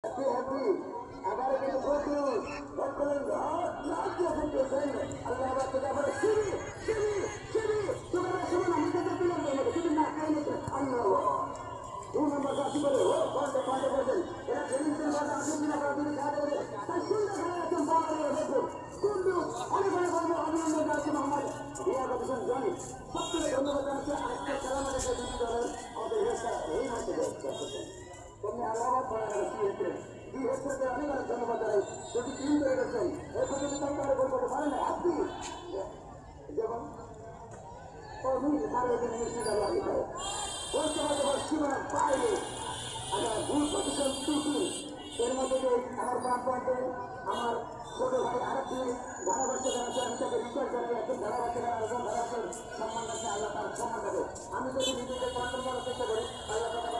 আবার কিন্তু প্রচুর আল্লাহ দু নম্বর জাতি করে ও ঘন্টা ঘন্টা বলছেন এরা টেলিভিশন বাদ আর্জেন্টিনা ব্রাজিল খেলা দেবে তাই সুন্দর খেলা একদম বড় দেখুন কিন্তু অনেক অনেক বড় অভিনন্দন জানাচ্ছি মোহাম্মদ রিয়াদ হোসেন জনি সবথেকে ধন্যবাদ জানাচ্ছি আজকের খেলার মধ্যে যে দুটি দলের আমাদের এই ম্যাচে তেমনি আল্লাহাবাদ করা গেল কি হচ্ছে অনেক অনেক ধন্যবাদ জানাই যদি টিম তৈরি করছেন এই পর্যন্ত তারা গোল করতে পারেন না আপনি যেমন তারা এখানে নিশ্চিত আগে করে বলতে পারতে সীমানার বাইরে আমার ভুল প্রতিশোধ ত্রুটি এর মধ্যে যে আমার বাপ বাড়তে আমার ছোট ভাই আরেকটি ধারা বাচ্চা জানাচ্ছে আমি তাকে রিকোয়েস্ট জানাই একজন ধারা বাচ্চা একজন ধারা সম্মান রাখে আল্লাহ তার সম্মান রাখে আমি যদি নিজেকে কন্ট্রোল করার চেষ্টা করি আল্লাহ